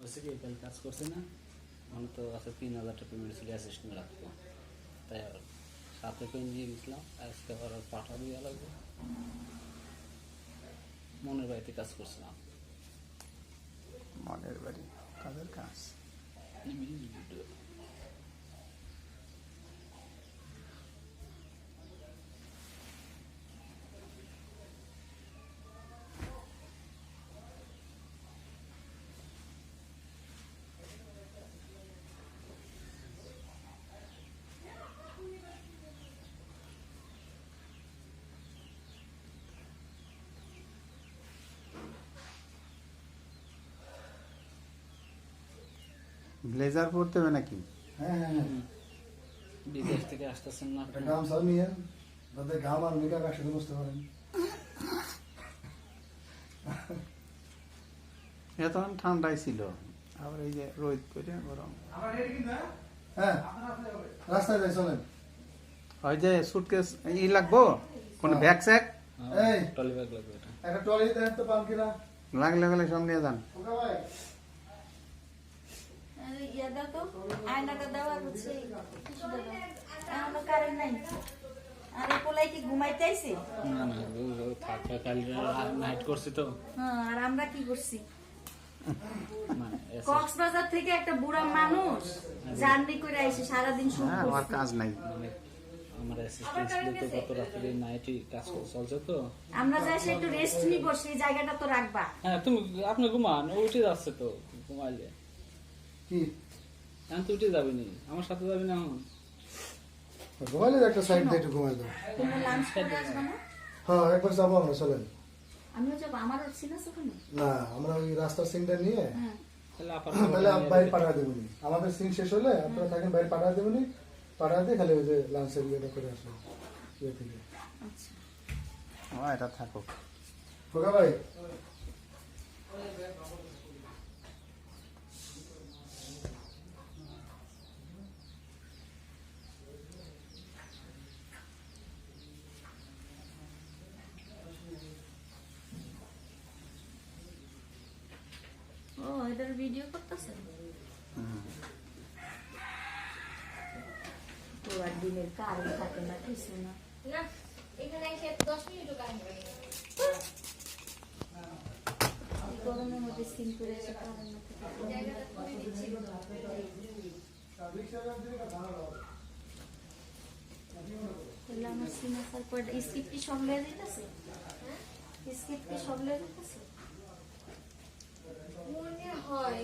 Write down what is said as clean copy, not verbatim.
বলছে কি কাল কাজ করছে না, আমি তো আছে 3000 টাকা পেমেন্ট ছিল অ্যাসিস্ট্যান্ট রাখবো, তাই আর সাথে করে নিয়ে গেছিলাম। আজকে আবার পাঠা দিয়ে লাগবে, মনের বাড়িতে কাজ করছিলাম। মনের বাড়ি কাজের কাজ। ব্লেজার পরতে হবে নাকি? হ্যাঁ হ্যাঁ হ্যাঁ, বিদেশ থেকে আসতেছেন না একটা আপনি? গামছা নিয়ে যাতে ঘাম আর মেকআপ একসাথে বুঝতে পারেন। এখন ঠান্ডাই ছিল, আবার এই যে রোদ করে গরম। হ্যাঁ, রাস্তায় যাই চলেন। ওই যে সুটকেস ই লাগবো, কোন ব্যাগ স্যাক এই ট্রলি ব্যাগ লাগবে এটা। একটা ট্রলি দেন তো, পান কিনা? লাগলে গেলে সব নিয়ে যান। ওকে ভাই, ইয়াদা তো আয়নাটা দেওয়া হচ্ছে, কিছু দেওয়া এখন কারেন্ট নাই। আর পোলাই কি ঘুমাইতে আইছে? না না, থাকা কাল নাইট করছি তো। হ্যাঁ, আর আমরা কি করছি? মানে কক্সবাজার থেকে একটা বুড়া মানুষ জার্নি করে আইছে, সারাদিন শুট হ্যাঁ, আমার করছে। কাজ নাই। মানে আমার অ্যাসিস্ট্যান্ট ছিল তো, গত রাত্রে নাইটই কাজ চলছে তো। আমরা যাই সে একটু রেস্ট নিব, সেই জায়গাটা তো রাখবা। হ্যাঁ তুমি আপনি ঘুমান, ও উঠে যাচ্ছে তো ঘুমাইলে। কি এখন তো উঠে যাবি নি, আমার সাথে যাবি না এখন? ঘুমাইলে একটা সাইড দিয়ে একটু ঘুমাই দাও। তোমরা লাঞ্চ করে আসবে না? হ্যাঁ, একবার যাবো আমরা, চলেন। আমিও যাবো, আমারও সিনাস ওখানে। না, আমরা ওই রাস্তার সিনটা নিয়ে হ্যাঁ, তাহলে আপার তাহলে বাইরে পাঠা দেবো নি। আমাদের সিন শেষ হলে আপনারা থাকেন, বাইরে পাঠা দেবো নি। পাঠা দিয়ে খালি ওই যে লাঞ্চের ইয়েটা করে আসবো ইয়ে থেকে। আচ্ছা। এটা থাকুক। খোকা ভাই, ও এটার ভিডিও করতেছেন? তো আর দিনের কারেন্ট থাকে না, কিছু না। না, এখানে এসে 10 মিনিটও কারেন্ট পাই না। এই গরমের মধ্যে সিন করে এসে কারেন্ট না থাকে। জায়গাটা খুবই বিচ্ছিন্ন। তাহলে আমার সিন আসার পর স্কিপ কি সব লেগে যেতেছে? স্কিপ কি সব লেগে যেতেছে? মনে হয়